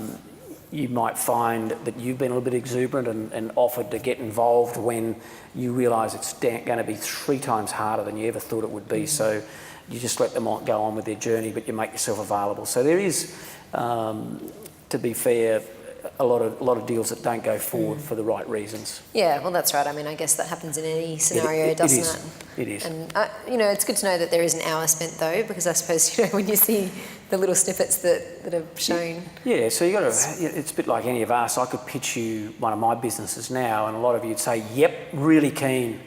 You might find that you've been a little bit exuberant and offered to get involved when you realise it's going to be 3 times harder than you ever thought it would be. So you just let them go on with their journey, but you make yourself available. So there is, to be fair, a lot of deals that don't go forward for the right reasons. Yeah, well, that's right. I mean, I guess that happens in any scenario, doesn't it? It is. And, it's good to know that there is an hour spent, though, because I suppose, when you see the little snippets that are shown. Yeah, so it's a bit like any of us. I could pitch you one of my businesses now, and a lot of you'd say, yep, really keen.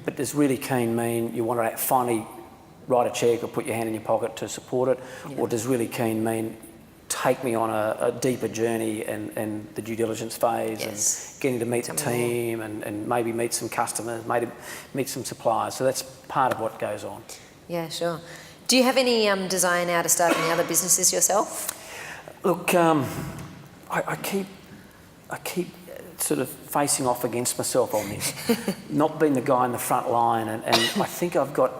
But does really keen mean you want to finally write a cheque or put your hand in your pocket to support it? Yeah. Or does really keen mean take me on a deeper journey and the due diligence phase, and getting to meet the team and maybe meet some customers, maybe meet some suppliers. So that's part of what goes on. Yeah, sure. Do you have any desire now to start any other businesses yourself? Look, I keep sort of facing off against myself on this, not being the guy in the front line, and I think I've got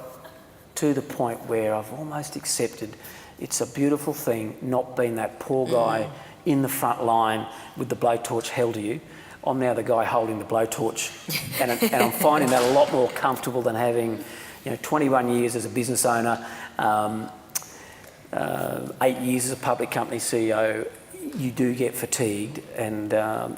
to the point where I've almost accepted it's a beautiful thing not being that poor guy in the front line with the blowtorch held to you. I'm now the guy holding the blowtorch, and I'm finding that a lot more comfortable than having 21 years as a business owner, 8 years as a public company CEO. You do get fatigued, and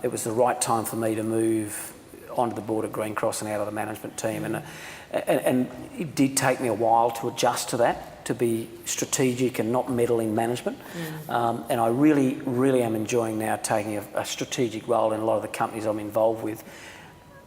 it was the right time for me to move onto the board of Greencross and out of the management team. And it did take me a while to adjust to that, to be strategic and not meddle in management. And I really, really am enjoying now taking a strategic role in a lot of the companies I'm involved with,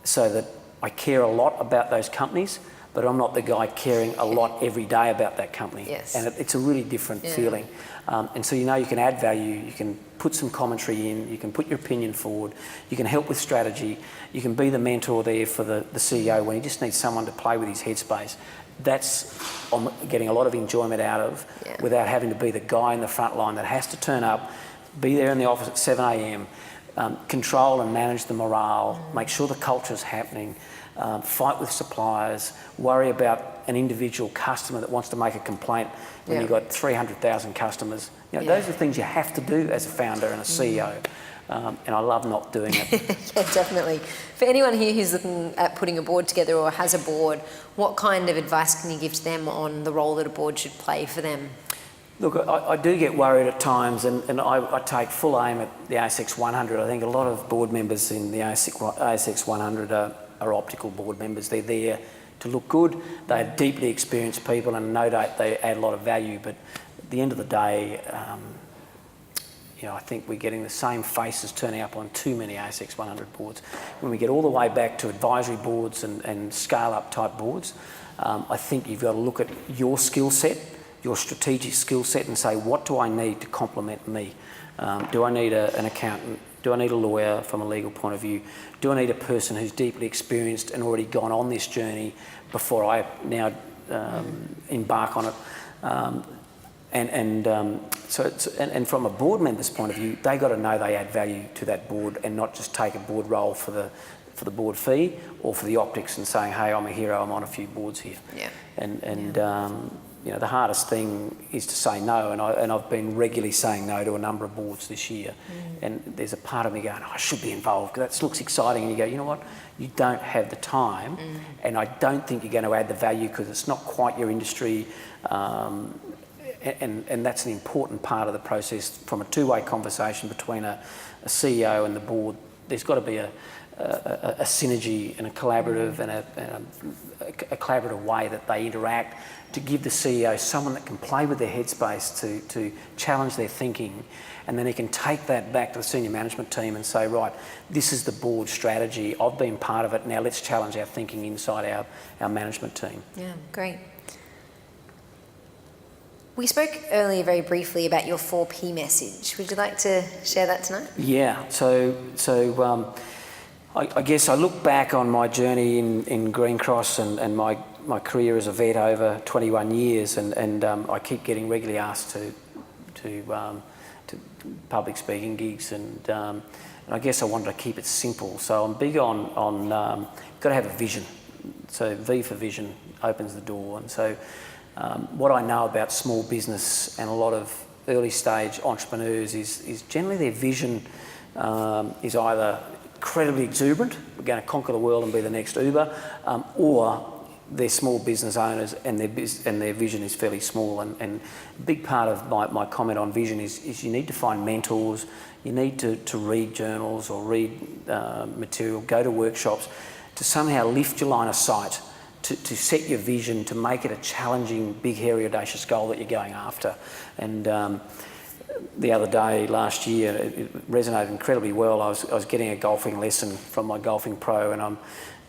so that I care a lot about those companies, but I'm not the guy caring a lot every day about that company. Yes. And it's a really different feeling. And so you can add value, you can put some commentary in, you can put your opinion forward, you can help with strategy, you can be the mentor there for the CEO when he just needs someone to play with his headspace. That's I'm getting a lot of enjoyment out of, without having to be the guy in the front line that has to turn up, be there in the office at 7 a.m, control and manage the morale, make sure the culture's happening, fight with suppliers, worry about an individual customer that wants to make a complaint when you've got 300,000 customers. Those are things you have to do as a founder and a CEO. And I love not doing it. Yeah, definitely. For anyone here who's looking at putting a board together or has a board, what kind of advice can you give to them on the role that a board should play for them? Look, I do get worried at times, and I take full aim at the ASX 100. I think a lot of board members in the ASX 100 are optical board members. They're there to look good. They're deeply experienced people, and no doubt they add a lot of value. But at the end of the day, I think we're getting the same faces turning up on too many ASX 100 boards. When we get all the way back to advisory boards and scale-up type boards, I think you've got to look at your skill set, your strategic skill set, and say, what do I need to complement me? Do I need an accountant? Do I need a lawyer from a legal point of view? Do I need a person who's deeply experienced and already gone on this journey before I now embark on it? And from a board member's point of view, they got to know they add value to that board and not just take a board role for the board fee or for the optics and saying, hey, I'm a hero, I'm on a few boards here. The hardest thing is to say no, and I've been regularly saying no to a number of boards this year. And there's a part of me going, I should be involved, because that looks exciting. And you go, you know what? You don't have the time, and I don't think you're going to add the value because it's not quite your industry. And that's an important part of the process from a two-way conversation between a CEO and the board. There's got to be a synergy and a collaborative and a collaborative way that they interact, to give the CEO someone that can play with their headspace, to challenge their thinking, and then he can take that back to the senior management team and say, right, this is the board strategy, I've been part of it, now let's challenge our thinking inside our management team. Yeah, great. We spoke earlier very briefly about your 4P message. Would you like to share that tonight? Yeah, so I guess I look back on my journey in Greencross and my career as a vet over 21 years, and I keep getting regularly asked to public speaking gigs, and I guess I wanted to keep it simple. So I'm big on got to have a vision. So V for vision opens the door, and so What I know about small business and a lot of early stage entrepreneurs is generally their vision is either incredibly exuberant, we're going to conquer the world and be the next Uber, or they're small business owners and their vision is fairly small. And a big part of my comment on vision is you need to find mentors, you need to read journals or read material, go to workshops to somehow lift your line of sight, to set your vision, to make it a challenging, big, hairy, audacious goal that you're going after. And the other day, last year, it resonated incredibly well. I was getting a golfing lesson from my golfing pro, and I'm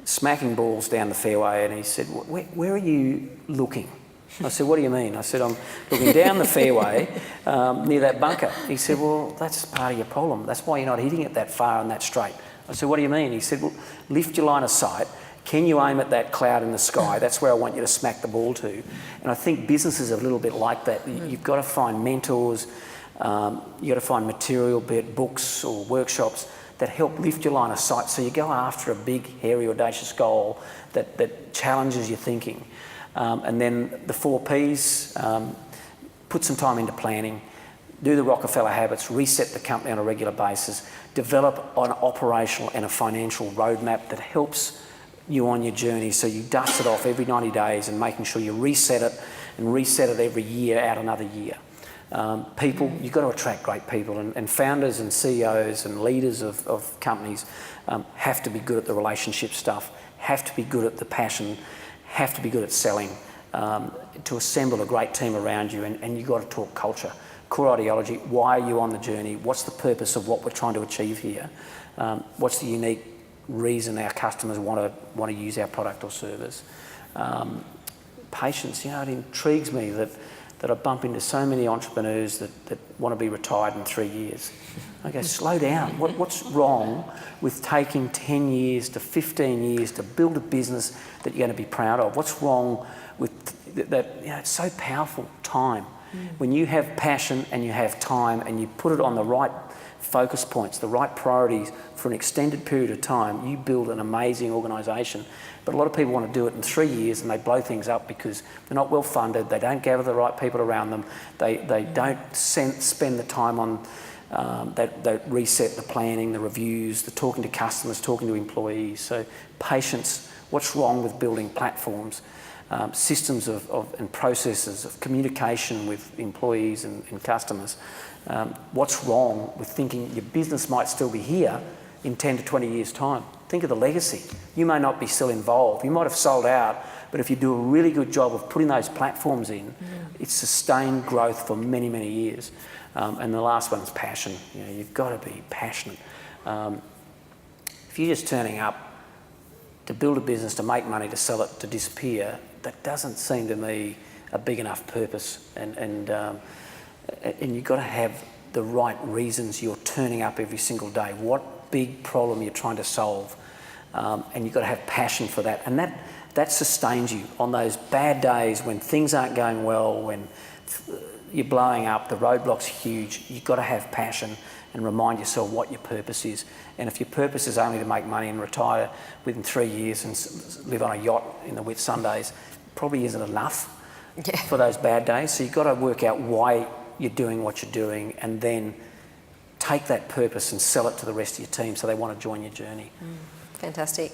smacking balls down the fairway, and he said, where are you looking? I said, what do you mean? I said, I'm looking down the fairway near that bunker. He said, well, that's part of your problem. That's why you're not hitting it that far and that straight. I said, what do you mean? He said, well, lift your line of sight. Can you aim at that cloud in the sky? That's where I want you to smack the ball to. And I think businesses are a little bit like that. You've got to find mentors, you've got to find material, be it books or workshops, that help lift your line of sight so you go after a big, hairy, audacious goal that challenges your thinking. And then the 4 Ps, put some time into planning, do the Rockefeller habits, reset the company on a regular basis, develop an operational and a financial roadmap that helps you on your journey, so you dust it off every 90 days and making sure you reset it every year, out another year. People, you've got to attract great people, and founders and CEOs and leaders of companies have to be good at the relationship stuff, have to be good at the passion, have to be good at selling, to assemble a great team around you, and you've got to talk culture. Core ideology, why are you on the journey? What's the purpose of what we're trying to achieve here? What's the unique reason our customers want to use our product or service? Patience, it intrigues me that I bump into so many entrepreneurs that want to be retired in 3 years. I go, slow down. What's wrong with taking 10 years to 15 years to build a business that you're going to be proud of? What's wrong with that? It's so powerful, time. When you have passion and you have time and you put it on the right focus points, the right priorities for an extended period of time, you build an amazing organisation. But a lot of people want to do it in 3 years and they blow things up because they're not well funded, they don't gather the right people around them, they don't spend the time on that reset, the planning, the reviews, the talking to customers, talking to employees. So patience, what's wrong with building platforms, systems and processes of communication with employees and customers? What's wrong with thinking your business might still be here in 10 to 20 years' time? Think of the legacy. You may not be still involved. You might have sold out, but if you do a really good job of putting those platforms in, it's sustained growth for many, many years. And the last one is passion. You've got to be passionate. If you're just turning up to build a business, to make money, to sell it, to disappear, that doesn't seem to me a big enough purpose. And you've got to have the right reasons you're turning up every single day. What big problem you're trying to solve, and you've got to have passion for that. And that sustains you on those bad days when things aren't going well, when you're blowing up, the roadblock's huge. You've got to have passion and remind yourself what your purpose is. And if your purpose is only to make money and retire within 3 years and live on a yacht in the Whitsundays, probably isn't enough for those bad days. So you've got to work out why you're doing what you're doing, and then take that purpose and sell it to the rest of your team so they want to join your journey. Fantastic.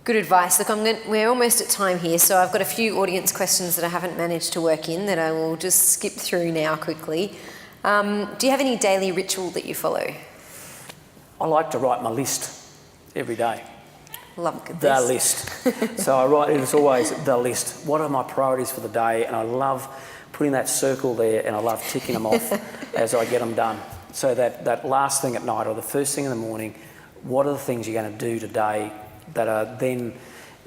Good advice. Look, we're almost at time here, so I've got a few audience questions that I haven't managed to work in that I will just skip through now quickly. Do you have any daily ritual that you follow? I like to write my list every day. Love this. The list. So I write, it's always the list. What are my priorities for the day? And I love putting that circle there, and I love ticking them off as I get them done. So that last thing at night or the first thing in the morning, what are the things you're going to do today that are then,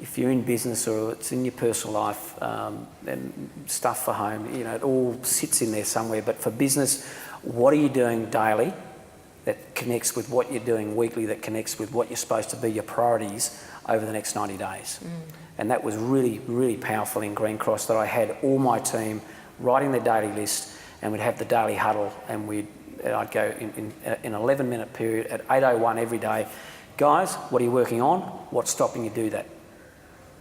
if you're in business or it's in your personal life, and stuff for home, it all sits in there somewhere. But for business, what are you doing daily that connects with what you're doing weekly, that connects with what you're supposed to be your priorities over the next 90 days? And that was really, really powerful in Greencross, that I had all my team writing their daily list, and we'd have the daily huddle, and I'd go in an 11-minute period at 8:01 every day. Guys, what are you working on? What's stopping you do that?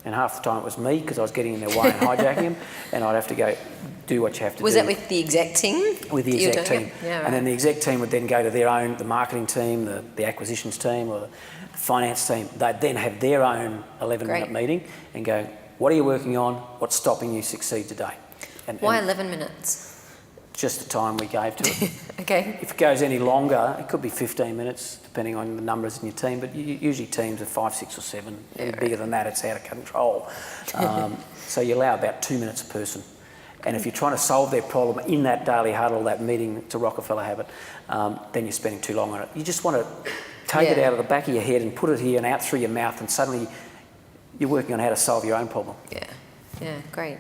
And half the time it was me because I was getting in their way and hijacking them, and I'd have to go do what you have to do. Was that with the exec team? With the exec team. Yeah, right. And then the exec team would then go to their own, the marketing team, the acquisitions team or the finance team. They'd then have their own 11-minute meeting and go, what are you working on? What's stopping you succeed today? Why 11 minutes? Just the time we gave to it. Okay. If it goes any longer, it could be 15 minutes, depending on the numbers in your team, but usually teams are 5, 6 or 7. Any bigger than that, it's out of control. So you allow about 2 minutes a person. And if you're trying to solve their problem in that daily huddle, that meeting, it's a Rockefeller habit, then you're spending too long on it. You just want to take it out of the back of your head and put it here and out through your mouth, and suddenly you're working on how to solve your own problem. Yeah, great.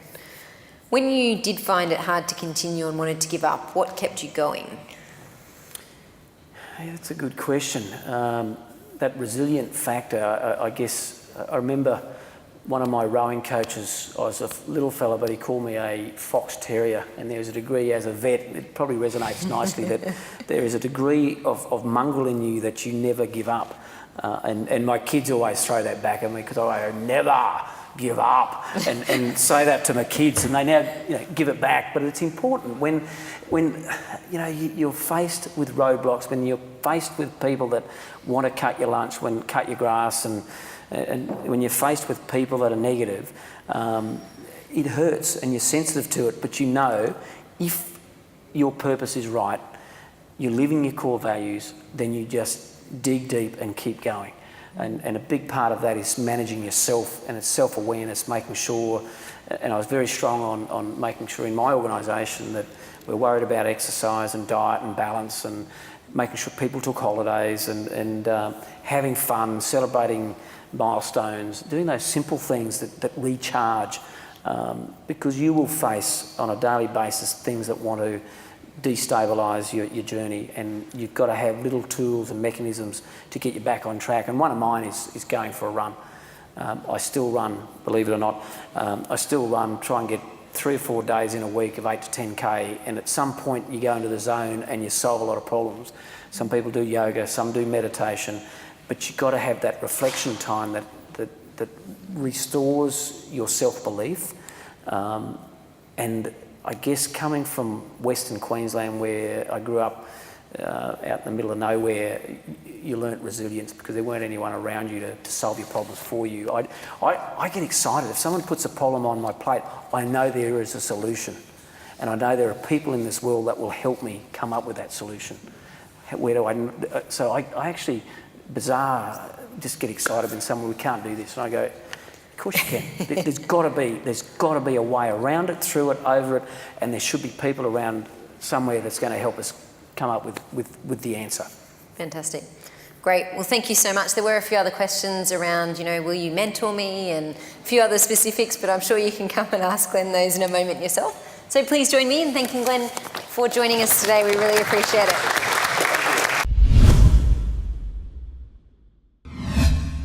When you did find it hard to continue and wanted to give up, what kept you going? Yeah, that's a good question. That resilient factor, I guess, I remember one of my rowing coaches, I was a little fella, but he called me a fox terrier, and there's a degree as a vet, it probably resonates nicely, that there is a degree of mongrel in you that you never give up. And my kids always throw that back at me because I never give up and say that to my kids, and they now give it back. But it's important when you're faced with roadblocks, when you're faced with people that want to cut your lunch, cut your grass, and when you're faced with people that are negative, it hurts and you're sensitive to it. But if your purpose is right, you're living your core values, then you just dig deep and keep going. And a big part of that is managing yourself, and it's self-awareness, making sure, and I was very strong on making sure in my organisation that we're worried about exercise and diet and balance, and making sure people took holidays and having fun, celebrating milestones, doing those simple things that recharge, because you will face on a daily basis things that want to destabilise your journey, and you've got to have little tools and mechanisms to get you back on track. And one of mine is going for a run. I still run, believe it or not. I still run, try and get 3 or 4 days in a week of 8 to 10K, and at some point you go into the zone and you solve a lot of problems. Some people do yoga, some do meditation, but you've got to have that reflection time that restores your self-belief. And I guess coming from Western Queensland, where I grew up out in the middle of nowhere, you learnt resilience because there weren't anyone around you to solve your problems for you. I get excited. If someone puts a problem on my plate, I know there is a solution. And I know there are people in this world that will help me come up with that solution. So I actually, bizarre, just get excited when someone, we can't do this. And I go, of course you can. There's got to be a way around it, through it, over it, and there should be people around somewhere that's going to help us come up with the answer. Fantastic. Great. Well, thank you so much. There were a few other questions around, will you mentor me, and a few other specifics, but I'm sure you can come and ask Glen those in a moment yourself. So please join me in thanking Glen for joining us today. We really appreciate it.